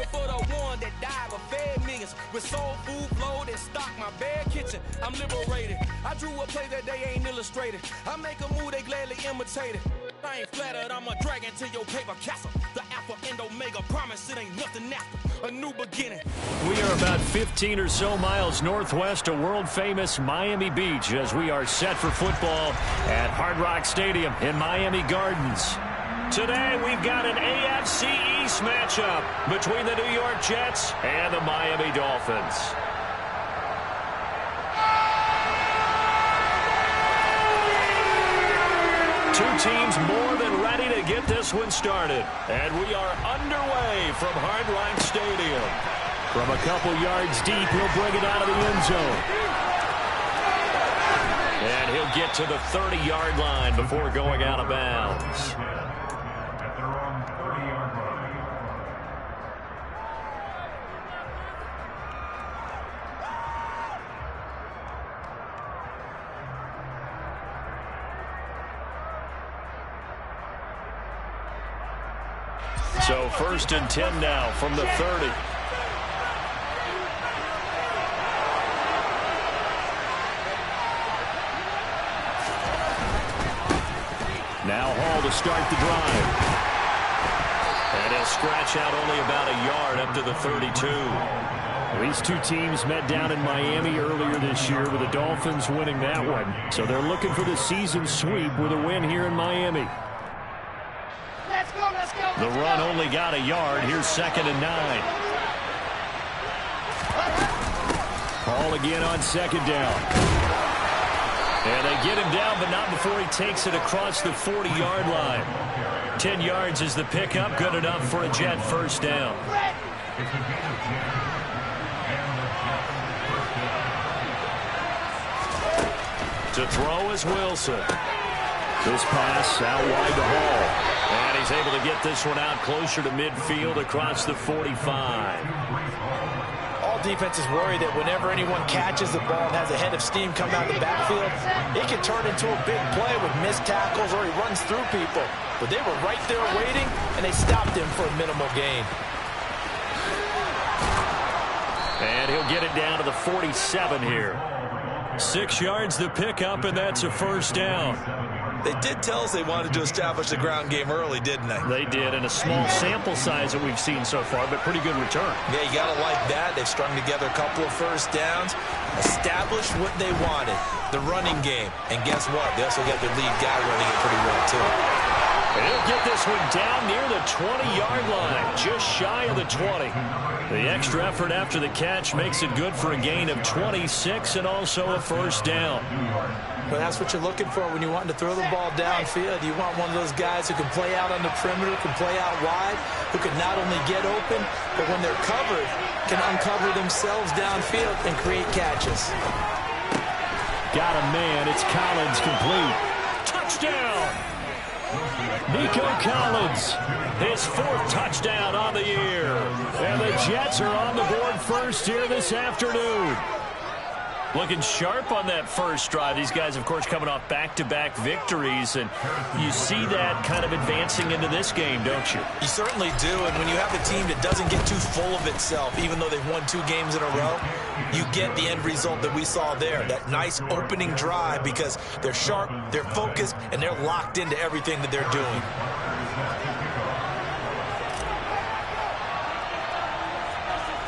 it for the one that died but fed millions. With soul food flowed and stocked my bare kitchen. I'm liberated. I drew a play that they ain't illustrated. I make a move, they gladly imitate it. I ain't flattered, I'm a dragon to your paper castle. The Alpha and Omega, promise it ain't nothing after. A new beginning. We are about 15 or so miles northwest of world-famous Miami Beach as we are set for football at Hard Rock Stadium in Miami Gardens. Today, we've got an AFC East matchup between the New York Jets and the Miami Dolphins. Two teams more than ready to get this one started. And we are underway from Hard Rock Stadium. From a couple yards deep, he'll bring it out of the end zone. And he'll get to the 30-yard line before going out of bounds. So 1st and 10 now from the 30. Now Hall to start the drive. And he'll scratch out only about a yard up to the 32. These two teams met down in Miami earlier this year with the Dolphins winning that one. So they're looking for the season sweep with a win here in Miami. The run only got a yard. Here's 2nd and 9. Hall again on 2nd down. And they get him down, but not before he takes it across the 40-yard line. 10 yards is the pickup. Good enough for a Jet first down. To throw is Wilson. This pass out wide to Hall. And he's able to get this one out closer to midfield across the 45. All defenses worry that whenever anyone catches the ball and has a head of steam come out of the backfield, it can turn into a big play with missed tackles or he runs through people. But they were right there waiting, and they stopped him for a minimal gain. And he'll get it down to the 47 here. 6 yards the pickup, and that's a first down. They did tell us they wanted to establish the ground game early, didn't they? They did, and a small sample size that we've seen so far, but pretty good return. Yeah, you got to like that. They've strung together a couple of first downs, established what they wanted, the running game. And guess what? They also got their lead guy running it pretty well, too. And he'll get this one down near the 20-yard line, just shy of the 20. The extra effort after the catch makes it good for a gain of 26 and also a first down. Well, that's what you're looking for when you want to throw the ball downfield. You want one of those guys who can play out on the perimeter, can play out wide, who can not only get open, but when they're covered, can uncover themselves downfield and create catches. Got a man. It's Collins complete. Touchdown! Nico Collins, his 4th touchdown on the year. And the Jets are on the board first here this afternoon. Looking sharp on that first drive. These guys, of course, coming off back-to-back victories, and you see that kind of advancing into this game, don't you? You certainly do, and when you have a team that doesn't get too full of itself, even though they've won 2 games in a row, you get the end result that we saw there, that nice opening drive, because they're sharp, they're focused, and they're locked into everything that they're doing.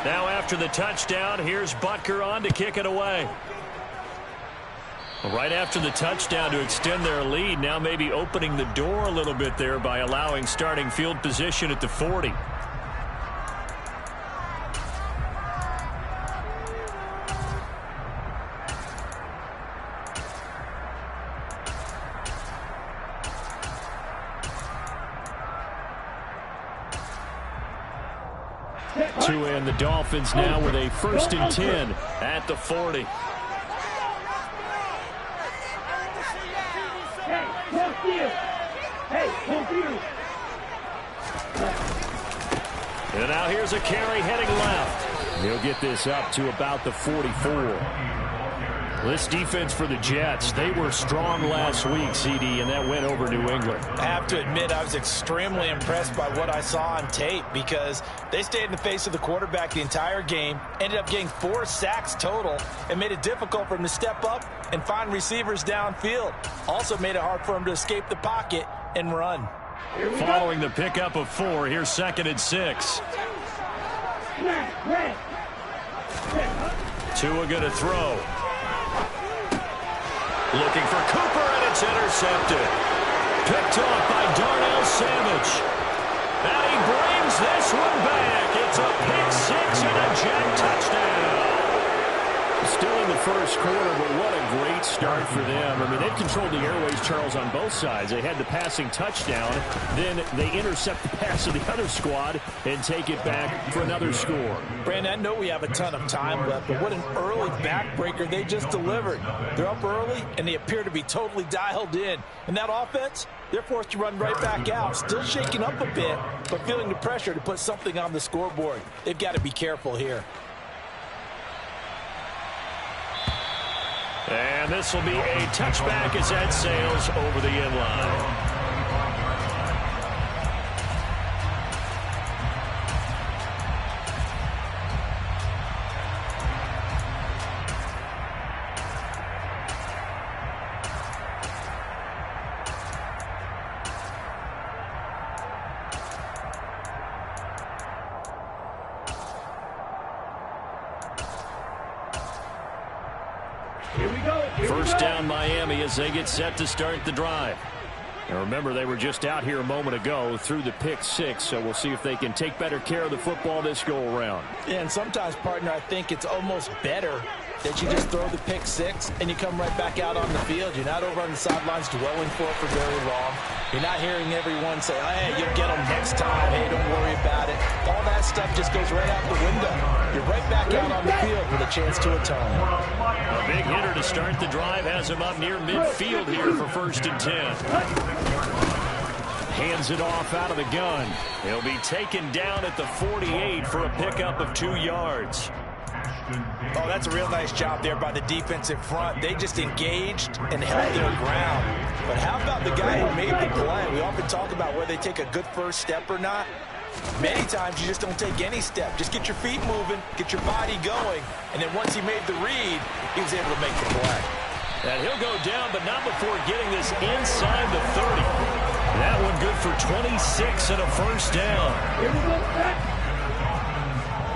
Now after the touchdown, here's Butker on to kick it away. Right after the touchdown to extend their lead, now maybe opening the door a little bit there by allowing starting field position at the 40. To end the Dolphins now with a 1st and 10 at the 40. And now here's a carry heading left. He'll get this up to about the 44. This defense for the Jets, they were strong last week, CD, and that went over New England. I have to admit, I was extremely impressed by what I saw on tape because they stayed in the face of the quarterback the entire game, ended up getting 4 sacks total, and made it difficult for him to step up and find receivers downfield. Also made it hard for him to escape the pocket and run. Following the pickup of 4, here's 2nd and 6. Tua going to throw. Looking for Cooper, and it's intercepted. Picked off by Darnell Savage. And he brings this one back. It's a pick 6 and a Jet touchdown. Still in the first quarter, but what a great start for them. I mean, they've controlled the airways, Charles, on both sides. They had the passing touchdown. Then they intercept the pass of the other squad and take it back for another score. Brandon, I know we have a ton of time left, but what an early backbreaker they just delivered. They're up early, and they appear to be totally dialed in. And that offense, they're forced to run right back out. Still shaking up a bit, but feeling the pressure to put something on the scoreboard. They've got to be careful here. And this will be a touchback as that sails over the end line. First down Miami as they get set to start the drive. And remember, they were just out here a moment ago through the pick 6, so we'll see if they can take better care of the football this go-around. Yeah, and sometimes, partner, I think it's almost better that you just throw the pick 6 and you come right back out on the field. You're not over on the sidelines dwelling for it for very long. You're not hearing everyone say, oh, hey, you'll get them next time. Hey, don't worry about it. All that stuff just goes right out the window. You're right back out on the field with a chance to atone. A big hitter to start the drive has him up near midfield here for 1st and 10. Hands it off out of the gun. He'll be taken down at the 48 for a pickup of 2 yards. Oh, that's a real nice job there by the defense in front. They just engaged and held their ground. But how about the guy who made the play? We often talk about whether they take a good first step or not. Many times you just don't take any step. Just get your feet moving, get your body going, and then once he made the read, he was able to make the play. And he'll go down, but not before getting this inside the 30. That one good for 26 and a first down. Here we go, back.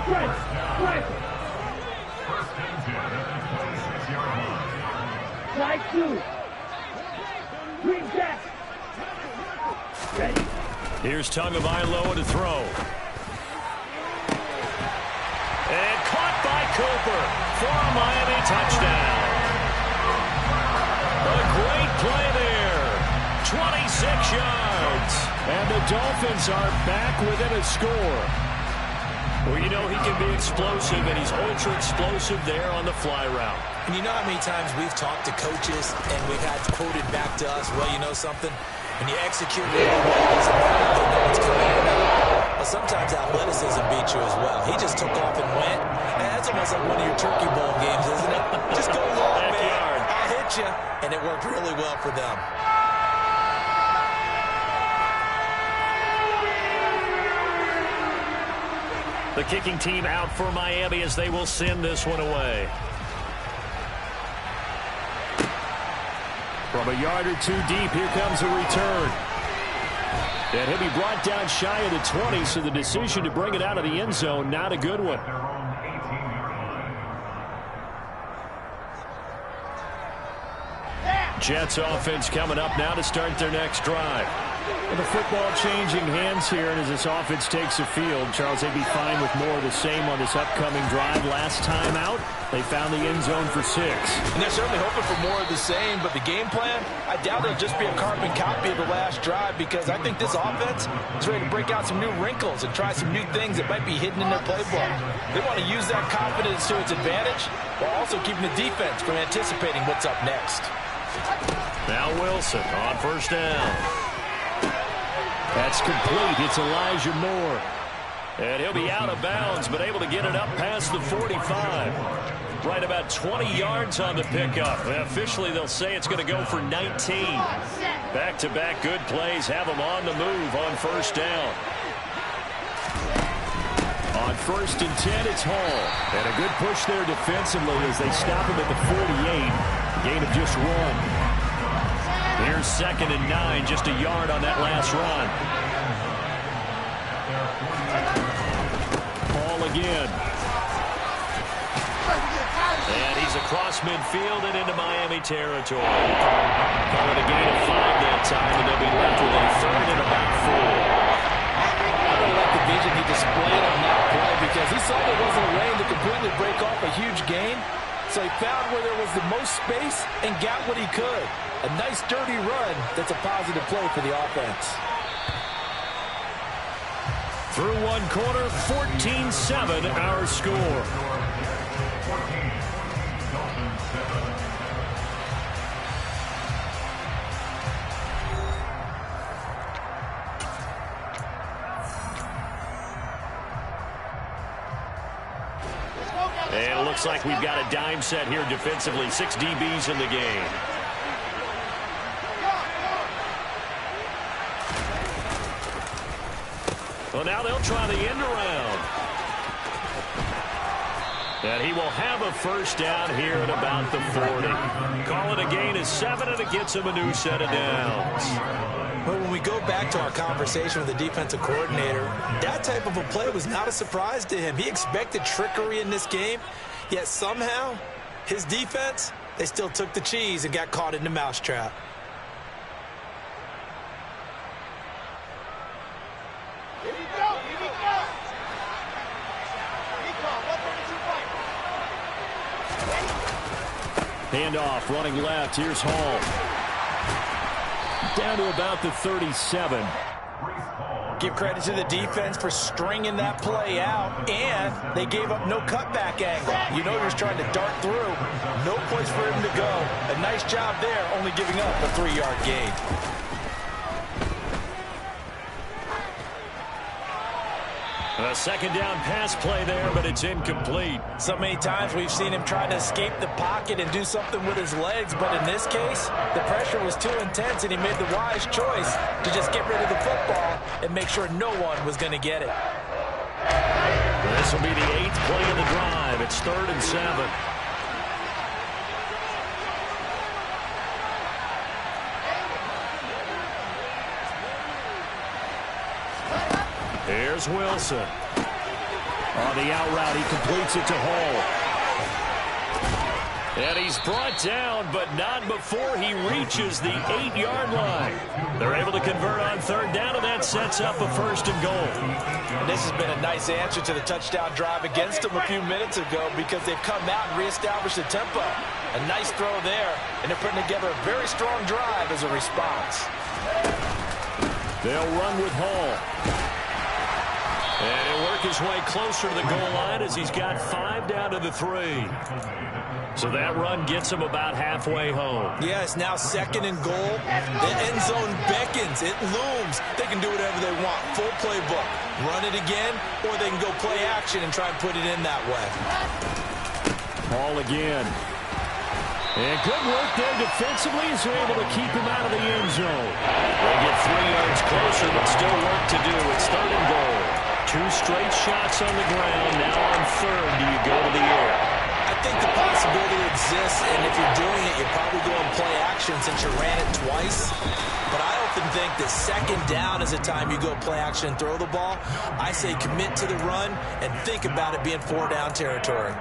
Right. Side 2. Green jack. Ready. Here's Tagovailoa to throw. And caught by Cooper for a Miami touchdown. A great play there. 26 yards. And the Dolphins are back within a score. Well, you know he can be explosive, and he's ultra-explosive there on the fly route. And you know how many times we've talked to coaches and we've had quoted back to us, well, you know something? When you execute really well, it doesn't matter if they know it's coming or not. But sometimes athleticism beats you as well. He just took off and went. And that's almost like one of your Turkey Bowl games, isn't it? Just go long, man. I'll hit you. And it worked really well for them. The kicking team out for Miami as they will send this one away. From a yard or 2 deep, here comes a return. And he'll be brought down shy of the 20, so the decision to bring it out of the end zone, not a good one. Jets offense coming up now to start their next drive. And the football changing hands here, and as this offense takes the field, Charles, they'd be fine with more of the same on this upcoming drive. Last time out, they found the end zone for 6. And they're certainly hoping for more of the same, but the game plan, I doubt it'll just be a carbon copy of the last drive, because I think this offense is ready to break out some new wrinkles and try some new things that might be hidden in their playbook. They want to use that confidence to its advantage, while also keeping the defense from anticipating what's up next. Now Wilson on first down. That's complete. It's Elijah Moore. And he'll be out of bounds, but able to get it up past the 45. Right about 20 yards on the pickup. Officially, they'll say it's going to go for 19. Back-to-back good plays have them on the move on first down. On 1st and 10, it's Hall. And a good push there defensively as they stop him at the 48. Gain of just 1. Here's 2nd and 9, just a yard on that last run. Hall again. And he's across midfield and into Miami territory. Call it a gain of 5 that time, and they'll be left with a 3rd and about 4. I really like the vision he displayed on that play because he saw there wasn't a lane to completely break off a huge gain. So he found where there was the most space and got what he could. A nice dirty run that's a positive play for the offense. Through one quarter, 14-7 our score. And it looks like we've got a dime set here defensively. 6 DBs in the game. Well, now they'll try the end around. And he will have a first down here at about the 40. Call it a gain of 7, and it gets him a new set of downs. Well, when we go back to our conversation with the defensive coordinator, that type of a play was not a surprise to him. He expected trickery in this game, yet somehow his defense, they still took the cheese and got caught in the mousetrap. Handoff, running left. Here's Hall. Down to about the 37. Give credit to the defense for stringing that play out, and they gave up no cutback angle. You know he was trying to dart through. No place for him to go. A nice job there, only giving up a 3-yard gain. A second down pass play there, but it's incomplete. So many times we've seen him try to escape the pocket and do something with his legs, but in this case, the pressure was too intense, and he made the wise choice to just get rid of the football and make sure no one was going to get it. This will be the 8th play of the drive. It's 3rd and 7. Here's Wilson. On the out route, he completes it to Hall. And he's brought down, but not before he reaches the 8-yard line. They're able to convert on 3rd down, and that sets up a 1st and goal. And this has been a nice answer to the touchdown drive against them a few minutes ago because they've come out and reestablished the tempo. A nice throw there, and they're putting together a very strong drive as a response. They'll run with Hall. And he'll work his way closer to the goal line as he's got 5 down to the 3. So that run gets him about halfway home. Yeah, it's now 2nd and goal. The end zone beckons. It looms. They can do whatever they want. Full playbook. Run it again, or they can go play action and try and put it in that way. Hall again. And good work there defensively as they're able to keep him out of the end zone. They get 3 yards closer, but still work to do. It's 3rd and goal. 2 straight shots on the ground. Now on 3rd, do you go to the air? I think the possibility exists, and if you're doing it, you're probably going play action since you ran it twice. But I often think that 2nd down is a time you go play action and throw the ball. I say commit to the run and think about it being 4-down territory.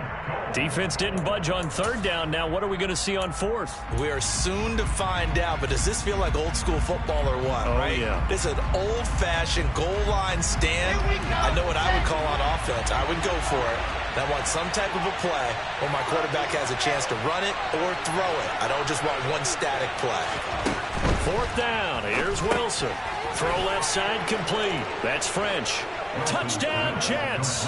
Defense didn't budge on 3rd down. Now what are we going to see on 4th? We are soon to find out, but does this feel like old school football or what, right? Yeah. This is an old-fashioned goal line stand. I know what I would call on offense. I would go for it. I want some type of a play where my quarterback has a chance to run it or throw it. I don't just want one static play. 4th down. Here's Wilson. Throw left side complete. That's French. Touchdown, Jets.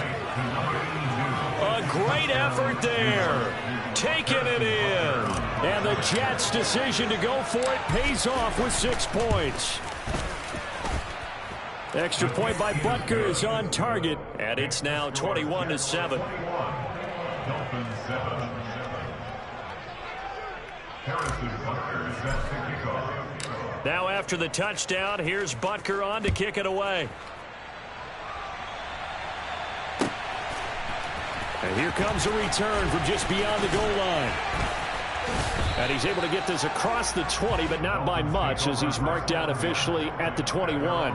A great effort there. Taking it in. And the Jets' decision to go for it pays off with 6 points. Extra point by Butker is on target, and it's now 21-7. Dolphins 7. Harrison Butker sets the kickoff. Now after the touchdown, here's Butker on to kick it away. And here comes a return from just beyond the goal line. And he's able to get this across the 20, but not by much, as he's marked down officially at the 21.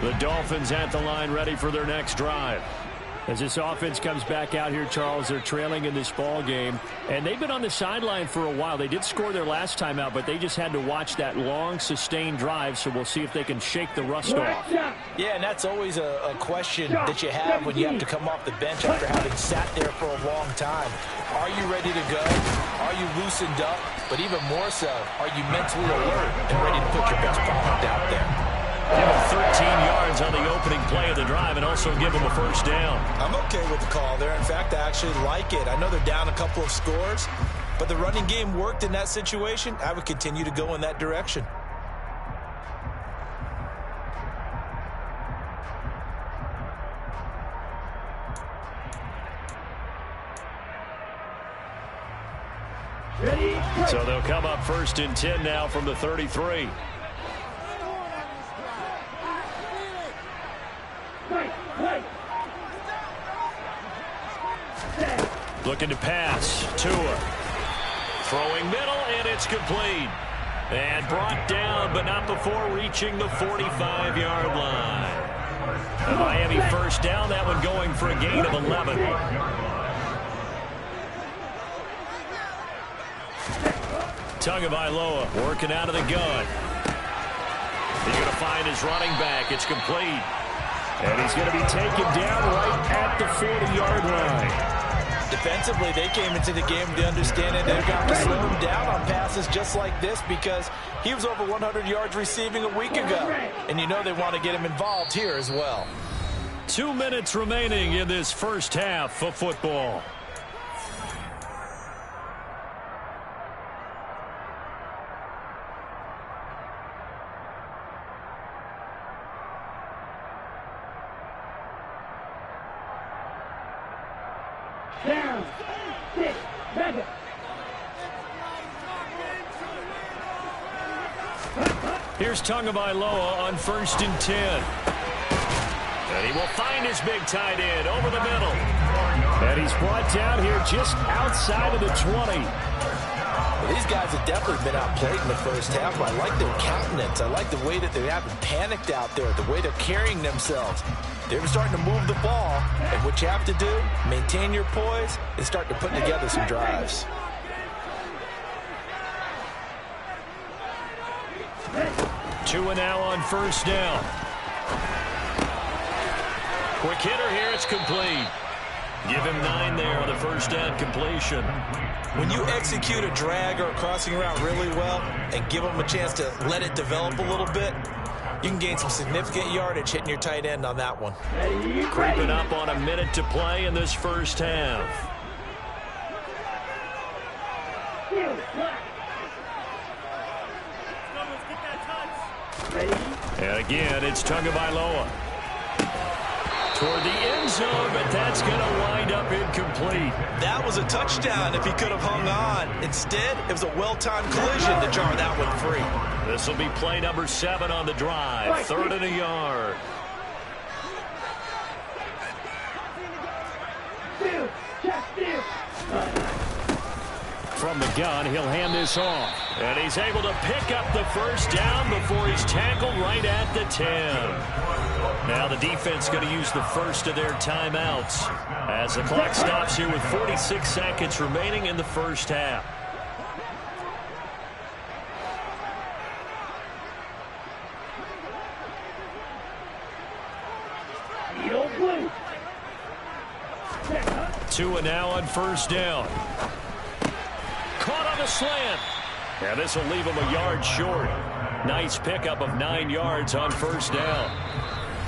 The Dolphins at the line, ready for their next drive. As this offense comes back out here, Charles, they're trailing in this ball game, and they've been on the sideline for a while. They did score their last time out, but they just had to watch that long, sustained drive, so we'll see if they can shake the rust off. Yeah, and that's always a question that you have when you have to come off the bench after having sat there for a long time. Are you ready to go? Are you loosened up? But even more so, are you mentally alert and ready to put your best product out there? Give him 13 yards on the opening play of the drive and also give him a first down. I'm okay with the call there. In fact, I actually like it. I know they're down a couple of scores, but the running game worked in that situation. I would continue to go in that direction. So they'll come up 1st and 10 now from the 33. Looking to pass. Tua. Throwing middle, and it's complete. And brought down, but not before reaching the 45-yard line. The Miami first down, that one going for a gain of 11. Tagovailoa working out of the gun. He's going to find his running back. It's complete. And he's going to be taken down right at the 40-yard line. Defensively, they came into the game to understand it. They've got to slow him down on passes just like this because he was over 100 yards receiving a week ago. And you know they want to get him involved here as well. 2 minutes remaining in this first half of football. Down. 6. Mega. Here's Tagovailoa on 1st and 10. And he will find his big tight end over the middle. And he's brought down here just outside of the 20. Well, these guys have definitely been outplayed in the first half. I like their countenance. I like the way that they haven't panicked out there, the way they're carrying themselves. They're starting to move the ball, and what you have to do, maintain your poise and start to put together some drives. Tua now on 1st down. Quick hitter here, it's complete. Give him 9 there on the 1st down completion. When you execute a drag or a crossing route really well and give them a chance to let it develop a little bit, you can gain some significant yardage hitting your tight end on that one. Creeping up on a minute to play in this first half. And again, it's Tagovailoa. Toward the end zone, but that's going to wind up incomplete. That was a touchdown if he could have hung on. Instead, it was a well-timed collision to jar that one free. This will be play number 7 on the drive. 3rd and a yard. From the gun, he'll hand this off. And he's able to pick up the first down before he's tackled right at the 10. Now the defense going to use the first of their timeouts as the clock stops here with 46 seconds remaining in the first half. Tua now on 1st down. Caught on the slant. And this will leave him a yard short. Nice pickup of 9 yards on 1st down.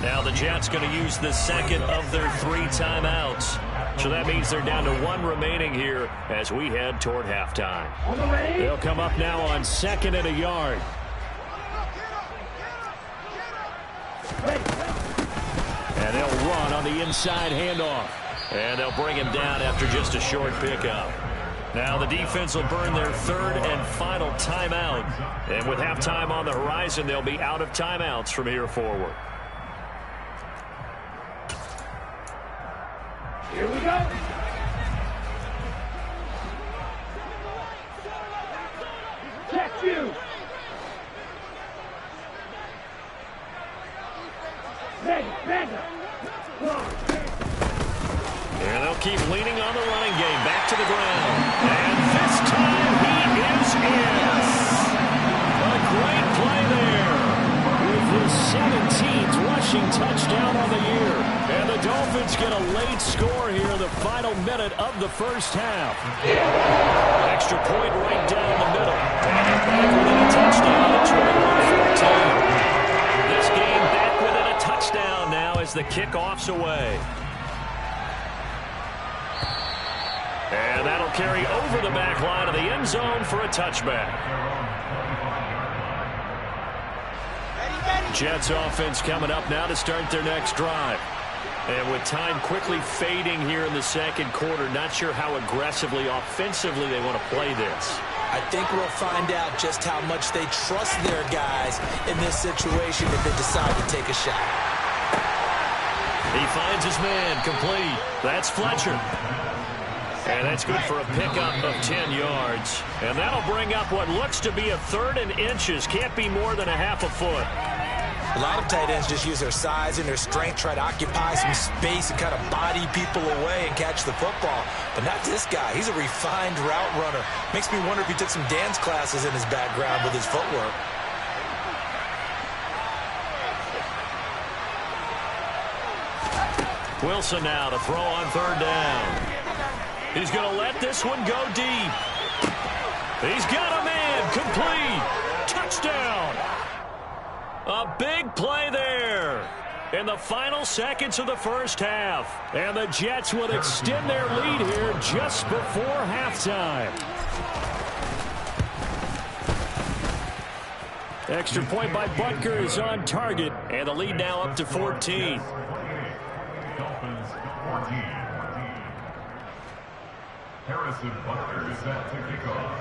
Now the Jets going to use the second of their 3 timeouts. So that means they're down to 1 remaining here as we head toward halftime. They'll come up now on 2nd and a yard. And they'll run on the inside handoff. And they'll bring him down after just a short pickup. Now the defense will burn their 3rd and final timeout. And with halftime on the horizon, they'll be out of timeouts from here forward. Here we go. Check you. Mega. And they'll keep leaning on the running game. Back to the ground. And this time he is in. A great play there. With his 17th rushing touchdown on the year. And the Dolphins get a late score here in the final minute of the first half. Extra point right down the middle. And back within a touchdown at 21-14. This game back within a touchdown now as the kickoff's away. And that'll carry over the back line of the end zone for a touchback. Jets offense coming up now to start their next drive. And with time quickly fading here in the second quarter, not sure how aggressively, offensively they want to play this. I think we'll find out just how much they trust their guys in this situation if they decide to take a shot. He finds his man, complete. That's Fletcher. And that's good for a pickup of 10 yards. And that'll bring up what looks to be a 3rd and inches. Can't be more than a half a foot. A lot of tight ends just use their size and their strength, try to occupy some space and kind of body people away and catch the football. But not this guy. He's a refined route runner. Makes me wonder if he took some dance classes in his background with his footwork. Wilson now to throw on 3rd down. He's going to let this one go deep. He's got a man, complete. Touchdown. A big play there in the final seconds of the first half. And the Jets would extend their lead here just before halftime. Extra point by Butker is on target. And the lead now up to 14. Dolphins 14. Harrison Butker is set to kick off.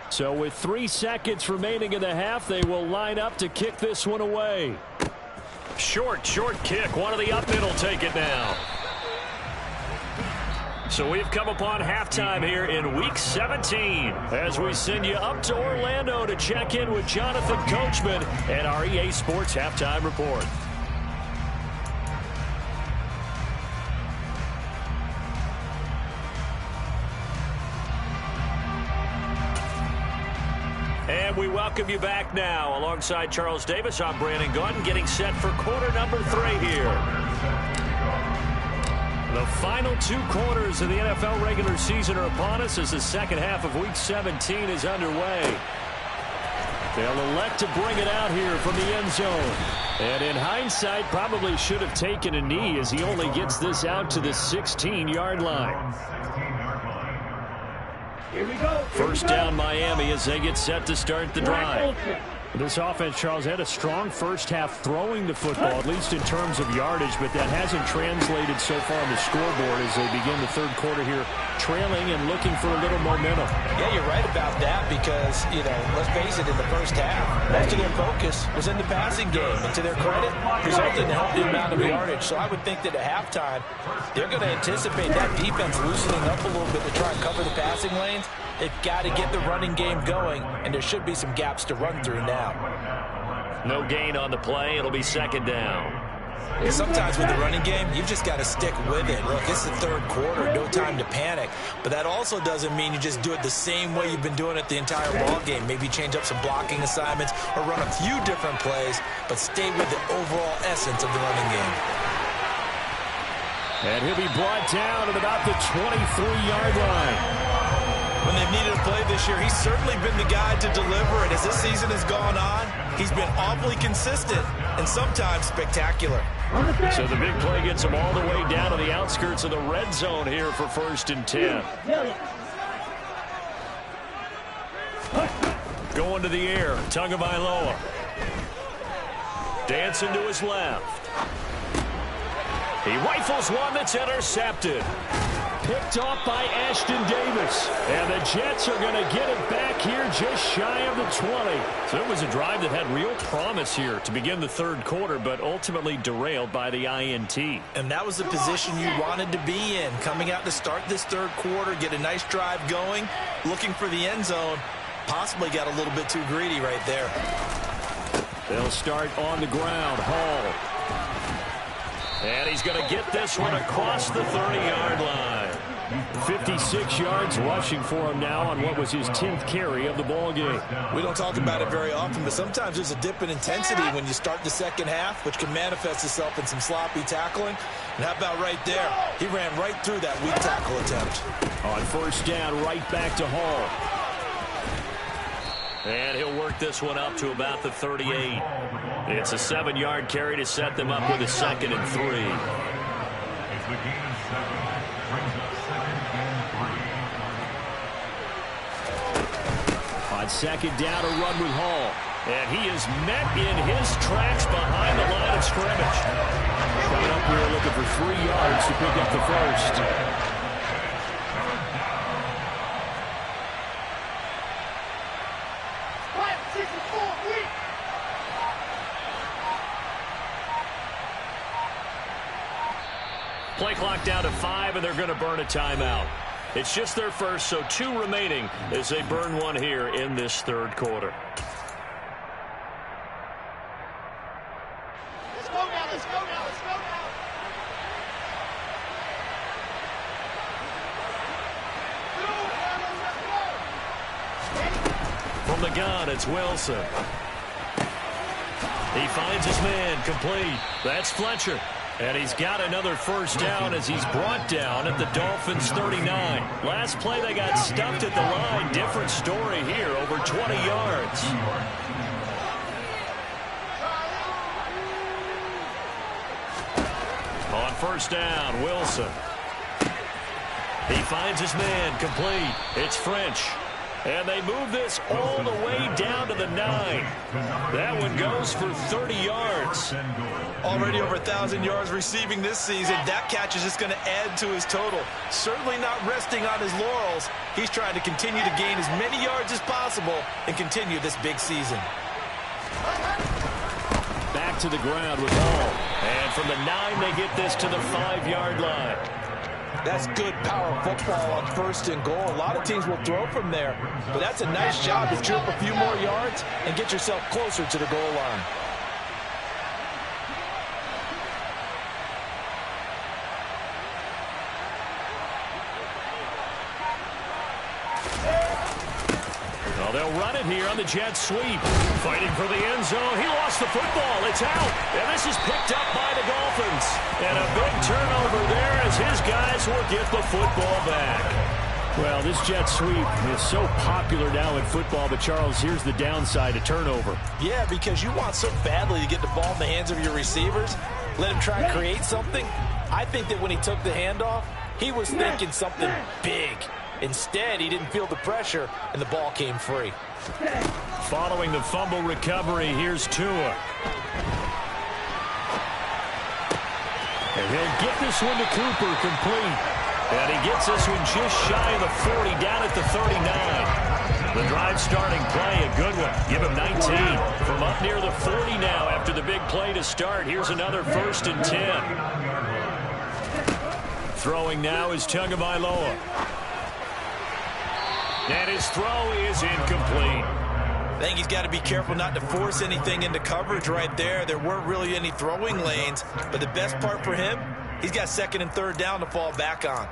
So with 3 seconds remaining in the half, they will line up to kick this one away. Short kick. One of the up mid will take it now. So we've come upon halftime here in Week 17 as we send you up to Orlando to check in with Jonathan Coachman and our EA Sports Halftime Report. And we welcome you back now. Alongside Charles Davis, I'm Brandon Gaudin, getting set for quarter number 3 here. The final 2 quarters of the NFL regular season are upon us as the second half of Week 17 is underway. They'll elect to bring it out here from the end zone. And in hindsight, probably should have taken a knee as he only gets this out to the 16-yard line. Here we go. First down Miami as they get set to start the drive. This offense, Charles, had a strong first half throwing the football, at least in terms of yardage, but that hasn't translated so far on the scoreboard as they begin the third quarter here, trailing and looking for a little momentum. Yeah, you're right about that because, let's face it, in the first half, most of their focus was in the passing game. And to their credit, resulted in a healthy amount of yardage. So I would think that at halftime, they're going to anticipate that defense loosening up a little bit to try and cover the passing lanes. They've got to get the running game going, and there should be some gaps to run through now. No gain on the play. It'll be second down. Sometimes with the running game, you've just got to stick with it. Look, it's the third quarter, no time to panic. But that also doesn't mean you just do it the same way you've been doing it the entire ball game. Maybe change up some blocking assignments or run a few different plays, but stay with the overall essence of the running game. And he'll be brought down at about the 23-yard line. When they've needed a play this year, he's certainly been the guy to deliver it. As this season has gone on, he's been awfully consistent and sometimes spectacular. So the big play gets them all the way down to the outskirts of the red zone here for 1st and 10. Going to the air, Tagovailoa. Dancing to his left. He rifles one that's intercepted. Picked off by Ashton Davis. And the Jets are going to get it back here just shy of the 20. So it was a drive that had real promise here to begin the 3rd quarter, but ultimately derailed by the INT. And that was the position you wanted to be in. Coming out to start this 3rd quarter, get a nice drive going, looking for the end zone. Possibly got a little bit too greedy right there. They'll start on the ground. Hall. And he's going to get this one across the 30-yard line. 56 yards rushing for him now on what was his 10th carry of the ball game. We don't talk about it very often, but sometimes there's a dip in intensity when you start the 2nd half, which can manifest itself in some sloppy tackling. And how about right there? He ran right through that weak tackle attempt. On 1st down, right back to Hall. And he'll work this one up to about the 38. It's a 7-yard carry to set them up with a 2nd and 3. It's the gain of 7. Brings up 2nd and 3. On 2nd down, a run with Hall. And he is met in his tracks behind the line of scrimmage. Coming up here looking for 3 yards to pick up the 1st. Play clock down to 5, and they're going to burn a timeout. It's just their first, so 2 remaining as they burn one here in this 3rd quarter. Let's go now, let's go now, let's go now. From the gun, it's Wilson. He finds his man, complete. That's Fletcher. And he's got another 1st down as he's brought down at the Dolphins' 39. Last play, they got stuffed at the line. Different story here, over 20 yards. On 1st down, Wilson. He finds his man, complete. It's French. And they move this all the way down to the 9. That one goes for 30 yards. Already over 1,000 yards receiving this season. That catch is just going to add to his total. Certainly not resting on his laurels. He's trying to continue to gain as many yards as possible and continue this big season. Back to the ground with Hall. And from the 9, they get this to the 5-yard line. That's good power football on 1st and goal. A lot of teams will throw from there, but that's a nice job to chew up a few more yards and get yourself closer to the goal line. Well, they'll run it here on the jet sweep. Fighting for the end zone. He lost the football. It's out. And this is picked up by the Dolphins. And a big turnover there as his guys will get the football back. Well, this jet sweep is so popular now in football, but Charles, here's the downside, a turnover. Yeah, because you want so badly to get the ball in the hands of your receivers, let him try and create something. I think that when he took the handoff, he was thinking something big. Instead, he didn't feel the pressure, and the ball came free. Following the fumble recovery, here's Tua. And he'll get this one to Cooper, complete. And he gets this one just shy of the 40, down at the 39. The drive starting play, a good one. Give him 19 from up near the 40 now after the big play to start. Here's another 1st and 10. Throwing now is Tagovailoa. And his throw is incomplete. I think he's got to be careful not to force anything into coverage right there. There weren't really any throwing lanes, but the best part for him, he's got 2nd and 3rd down to fall back on.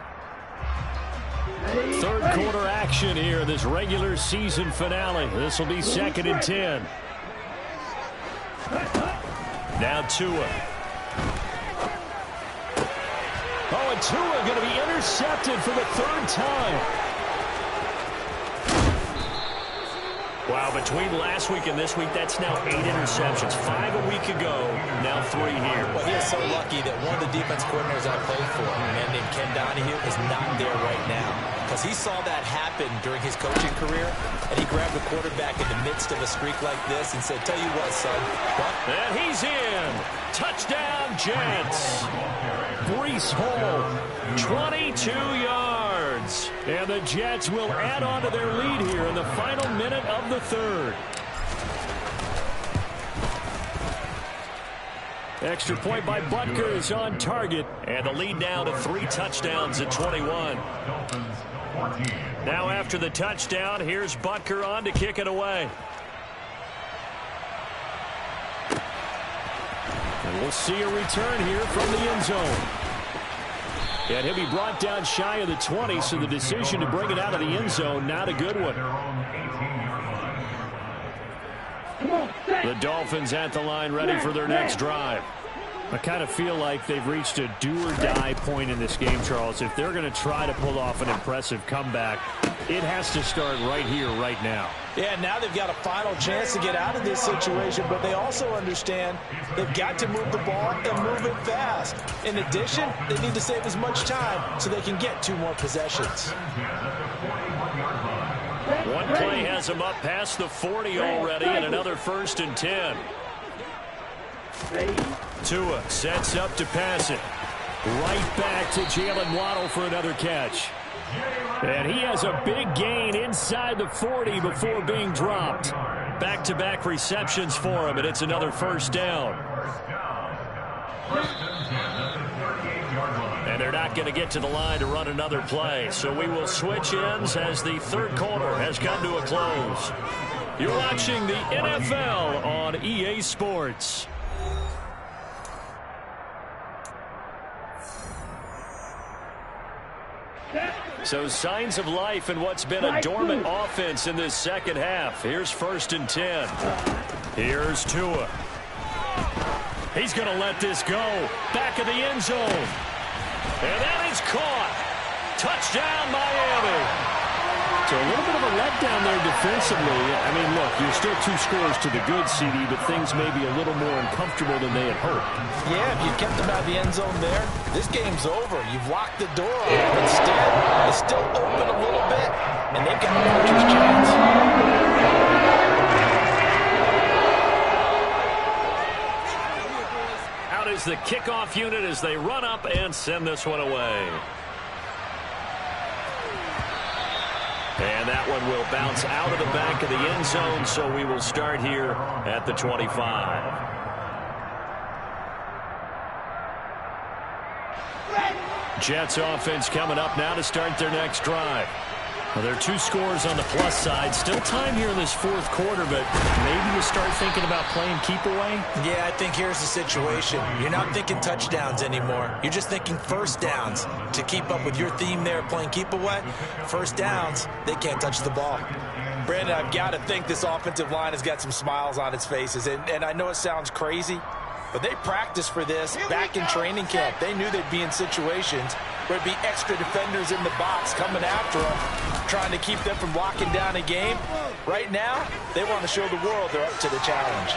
3rd quarter action here, this regular season finale. This will be 2nd and 10. Now Tua. Oh, and Tua going to be intercepted for the 3rd time. Wow, Now, between last week and this week, that's now 8 interceptions. 5 a week ago, now 3 here. Well, he is so lucky that one of the defense coordinators I played for, a man named Ken Donahue, is not there right now. Because he saw that happen during his coaching career, and he grabbed the quarterback in the midst of a streak like this and said, tell you what, son. What? And he's in. Touchdown, Jets. Breece Hall, 22 yards. And the Jets will add on to their lead here in the final minute of the third. Extra point by Butker is on target. And the lead now to 3 touchdowns at 21. Now after the touchdown, here's Butker on to kick it away. And we'll see a return here from the end zone. And he'll be brought down shy of the 20, so the decision to bring it out of the end zone, not a good one. The Dolphins at the line, ready for their next drive. I kind of feel like they've reached a do-or-die point in this game, Charles. If they're going to try to pull off an impressive comeback, it has to start right here, right now. Yeah, now they've got a final chance to get out of this situation, but they also understand they've got to move the ball and move it fast. In addition, they need to save as much time so they can get 2 more possessions. One play has them up past the 40 already, and another 1st and 10. Tua sets up to pass it. Right back to Jalen Waddle for another catch. And he has a big gain inside the 40 before being dropped. Back-to-back receptions for him, and it's another 1st down. And they're not going to get to the line to run another play. So we will switch ends as the third quarter has come to a close. You're watching the NFL on EA Sports. So signs of life in what's been a dormant offense in this second half. Here's 1st and 10. Here's Tua. He's going to let this go. Back of the end zone. And that is caught. Touchdown, Miami. So a little bit of a letdown there defensively. I mean, look, you're still 2 scores to the good, CD, but things may be a little more uncomfortable than they had hoped. Yeah, if you kept them out of the end zone there, this game's over. You've locked the door on them. Instead, it's still open a little bit, and they've got a puncher's chance. Out is the kickoff unit as they run up and send this one away. And that one will bounce out of the back of the end zone, so we will start here at the 25. Jets offense coming up now to start their next drive. Well, there are 2 scores on the plus side. Still time here in this 4th quarter, but maybe you start thinking about playing keep away? Yeah, I think here's the situation. You're not thinking touchdowns anymore. You're just thinking 1st downs. To keep up with your theme there, playing keep away, 1st downs, they can't touch the ball. Brandon, I've got to think this offensive line has got some smiles on its faces. And I know it sounds crazy, but they practiced for this back in training camp. They knew they'd be in situations where it'd be extra defenders in the box coming after them, trying to keep them from locking down a game. Right now, they want to show the world they're up to the challenge.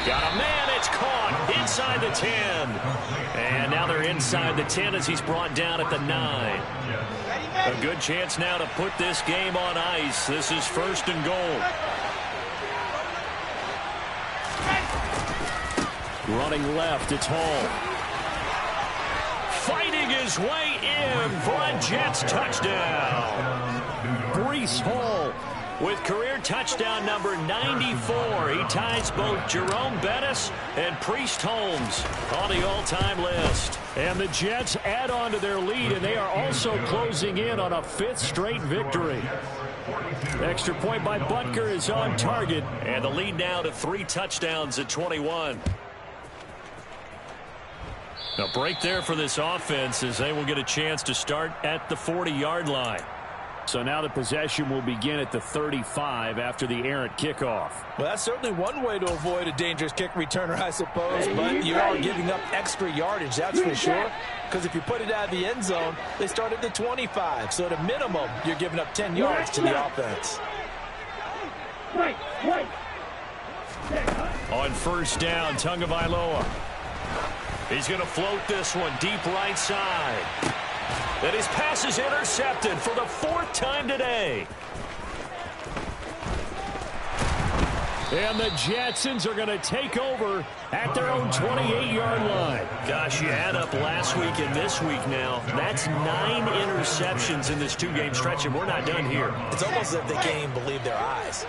Got a man, it's caught inside the 10. And now they're inside the 10 as he's brought down at the 9. A good chance now to put this game on ice. This is 1st and goal. Running left, it's Hall. Fighting his way in for a Jets touchdown. Breece Hall with career touchdown number 94. He ties both Jerome Bettis and Priest Holmes on the all-time list. And the Jets add on to their lead, and they are also closing in on a 5th straight victory. Extra point by Butker is on target, and the lead now to 3 touchdowns at 21. A break there for this offense as they will get a chance to start at the 40-yard line. So now the possession will begin at the 35 after the errant kickoff. Well, that's certainly one way to avoid a dangerous kick returner, I suppose, but you are giving up extra yardage, that's for sure, because if you put it out of the end zone, they start at the 25. So at a minimum, you're giving up 10 yards to the offense. Wait. On first down, Tagovailoa. He's going to float this one deep right side. And his pass is intercepted for the 4th time today. And the Jetsons are going to take over at their own 28-yard line. Gosh, you add up last week and this week now. That's 9 interceptions in this 2-game stretch, and we're not done here. It's almost as if they can't even believe their eyes.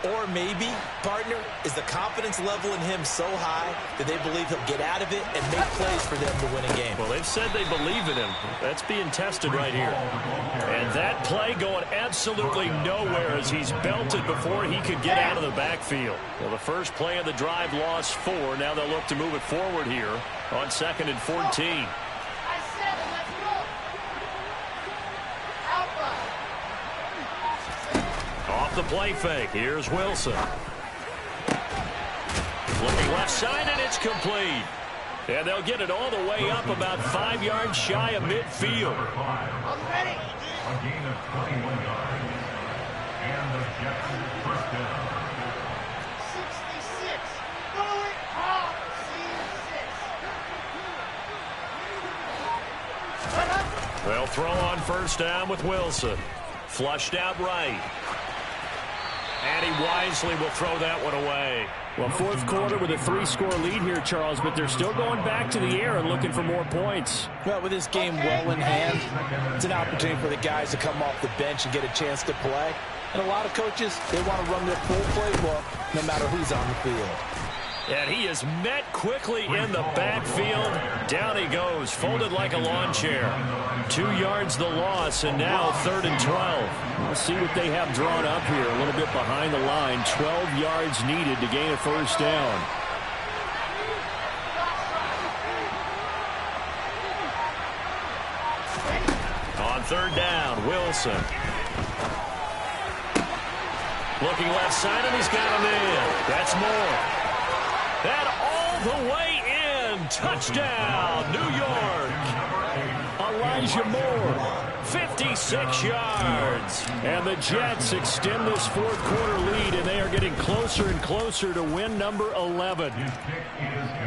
Or maybe, partner, is the confidence level in him so high that they believe he'll get out of it and make plays for them to win a game. Well, they've said they believe in him. That's being tested right here. And that play going absolutely nowhere as he's belted before he could get out of the backfield. Well, the first play of the drive lost 4. Now they'll look to move it forward here on 2nd and 14. Off the play fake. Here's Wilson. Looking left side, and it's complete. And they'll get it all the way up about 5 yards shy of midfield. I'm ready. A gain of 21 yards. And the Jets first down. 66. Going off. C6. They'll throw on first down with Wilson. Flushed out right. And he wisely will throw that one away. Well, 4th quarter with a 3-score lead here, Charles, but they're still going back to the air and looking for more points. Well, with this game well in hand, it's an opportunity for the guys to come off the bench and get a chance to play. And a lot of coaches, they want to run their full playbook no matter who's on the field. And he is met quickly in the backfield. Down he goes, folded like a lawn chair. 2 yards the loss, and now 3rd and 12. Let's see what they have drawn up here. A little bit behind the line. 12 yards needed to gain a first down. On 3rd down, Wilson. Looking left side, and he's got him in. That's Moore. And all the way in. Touchdown, New York. Elijah Moore. 56 yards. And the Jets extend this 4th quarter lead, and they are getting closer and closer to win number 11.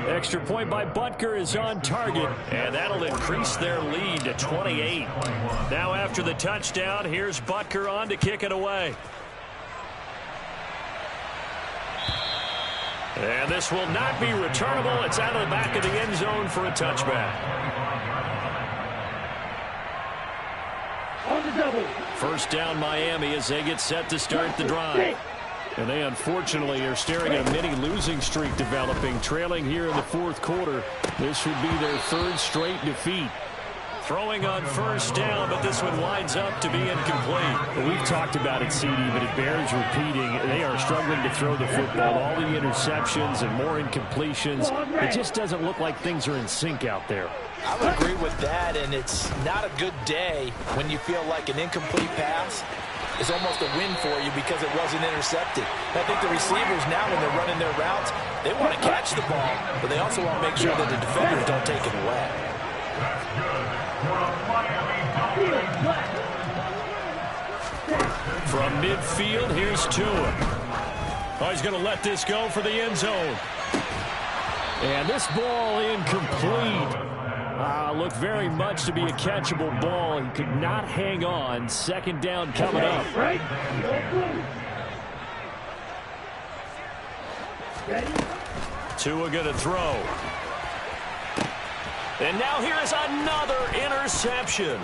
Extra point by Butker is on target, and that'll increase their lead to 28. Now after the touchdown, here's Butker on to kick it away. And this will not be returnable. It's out of the back of the end zone for a touchback. On the double. First down Miami as they get set to start the drive. And they unfortunately are staring at a mini losing streak developing, trailing here in the 4th quarter. This would be their 3rd straight defeat. Throwing on first down, but this one winds up to be incomplete. Well, we've talked about it, CD, but it bears repeating. They are struggling to throw the football. All the interceptions and more incompletions. It just doesn't look like things are in sync out there. I would agree with that, and it's not a good day when you feel like an incomplete pass is almost a win for you because it wasn't intercepted. I think the receivers now, when they're running their routes, they want to catch the ball, but they also want to make sure that the defenders don't take it away. That's good for a Miami Dolphins. From midfield, here's Tua. Oh, he's going to let this go for the end zone. And this ball incomplete. Looked very much to be a catchable ball. He could not hang on. 2nd down coming up. Right. Tua going to throw. And now here is another interception.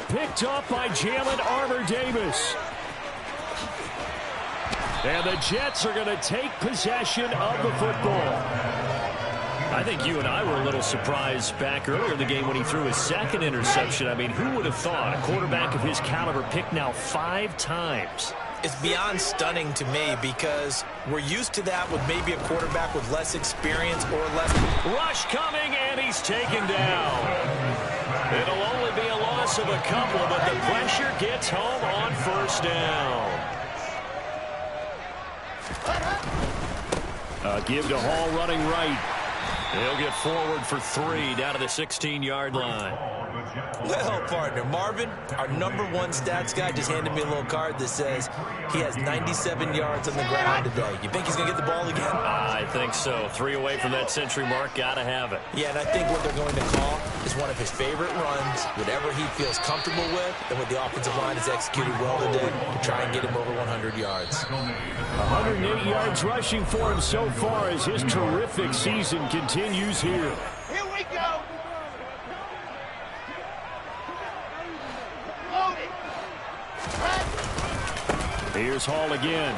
Picked up by Jalen Armour-Davis. And the Jets are going to take possession of the football. I think you and I were a little surprised back earlier in the game when he threw his 2nd interception. I mean, who would have thought a quarterback of his caliber picked now 5 times? It's beyond stunning to me because we're used to that with maybe a quarterback with less experience or less. Rush coming, and he's taken down. It'll only be a loss of a couple, but the pressure gets home on first down. Give to Hall running right. He'll get forward for 3 down to the 16-yard line. Well, partner, Marvin, our #1 stats guy, just handed me a little card that says he has 97 yards on the ground today. You think he's going to get the ball again? I think so. 3 away from that century mark. Got to have it. Yeah, and I think what they're going to call is one of his favorite runs, whatever he feels comfortable with, and what the offensive line has executed well today to try and get him over 100 yards. 108 yards rushing for him so far as his terrific season continues here. Here we go. Loaded. Here's Hall again.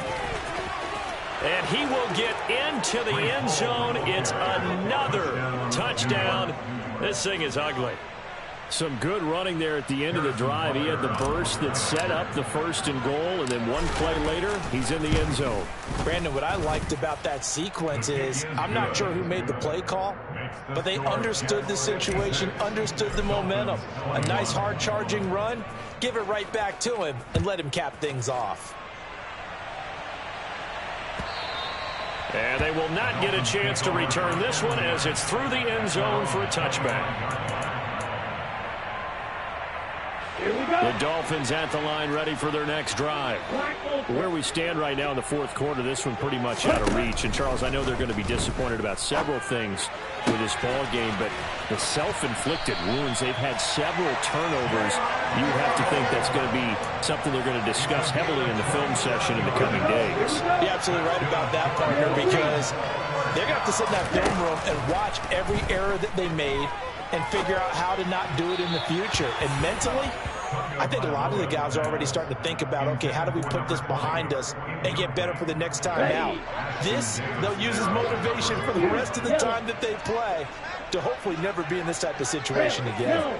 And he will get into the end zone. It's another touchdown. This thing is ugly. Some good running there at the end of the drive. He had the burst that set up the 1st and goal, and then one play later, he's in the end zone. Brandon, what I liked about that sequence is I'm not sure who made the play call, but they understood the situation, understood the momentum. A nice hard-charging run, give it right back to him, and let him cap things off. And they will not get a chance to return this one as it's through the end zone for a touchback. The Dolphins at the line ready for their next drive. Where we stand right now in the 4th quarter, this one pretty much out of reach. And, Charles, I know they're going to be disappointed about several things with this ball game, but the self-inflicted wounds, they've had several turnovers. You have to think that's going to be something they're going to discuss heavily in the film session in the coming days. You're absolutely right about that, partner, because they're going to have to sit in that film room and watch every error that they made and figure out how to not do it in the future. And mentally, I think a lot of the guys are already starting to think about, okay, how do we put this behind us and get better for the next time out? This, they'll use as motivation for the rest of the time that they play to hopefully never be in this type of situation again.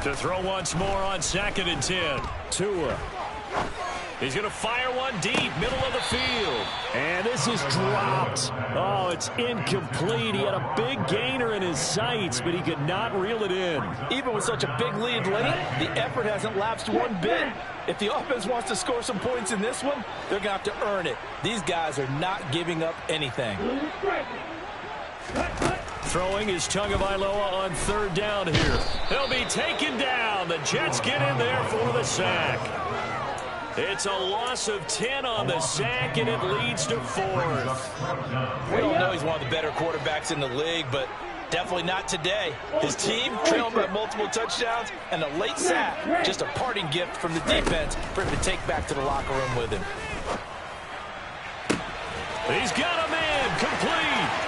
To throw once more on 2nd and 10. Tua. He's going to fire one deep, middle of the field. And this is dropped. Oh, it's incomplete. He had a big gainer in his sights, but he could not reel it in. Even with such a big lead late, the effort hasn't lapsed one bit. If the offense wants to score some points in this one, they're going to have to earn it. These guys are not giving up anything. Throwing is Tagovailoa on 3rd down here. He'll be taken down. The Jets get in there for the sack. It's a loss of 10 on the sack, and it leads to 4th. We all know he's one of the better quarterbacks in the league, but definitely not today. His team trailed by multiple touchdowns, and a late sack, just a parting gift from the defense for him to take back to the locker room with him. He's got a man complete.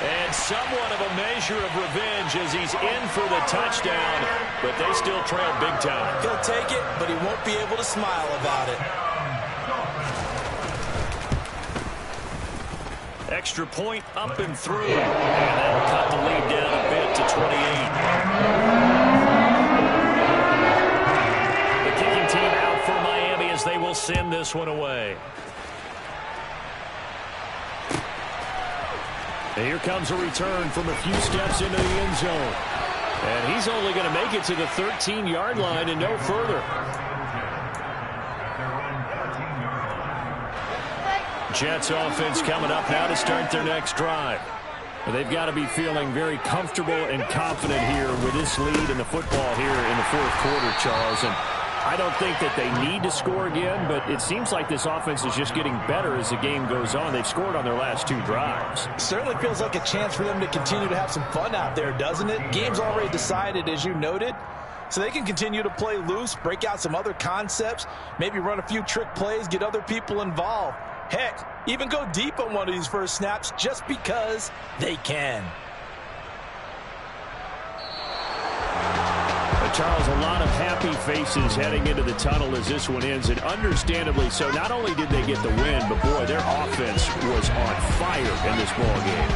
And somewhat of a measure of revenge as he's in for the touchdown, but they still trail big time. He'll take it, but he won't be able to smile about it. Extra point up and through, and that'll cut the lead down a bit to 28. The kicking team out for Miami as they will send this one away. And here comes a return from a few steps into the end zone. And he's only going to make it to the 13-yard line and no further. Jets offense coming up now to start their next drive. And they've got to be feeling very comfortable and confident here with this lead in the football here in the 4th quarter, Charles. And I don't think that they need to score again, but it seems like this offense is just getting better as the game goes on. They've scored on their last 2 drives. Certainly feels like a chance for them to continue to have some fun out there, doesn't it? Game's already decided, as you noted, so they can continue to play loose, break out some other concepts, maybe run a few trick plays, get other people involved. Heck, even go deep on one of these first snaps just because they can. Charles, a lot of happy faces heading into the tunnel as this one ends, and understandably so. Not only did they get the win, but boy, their offense was on fire in this ball game.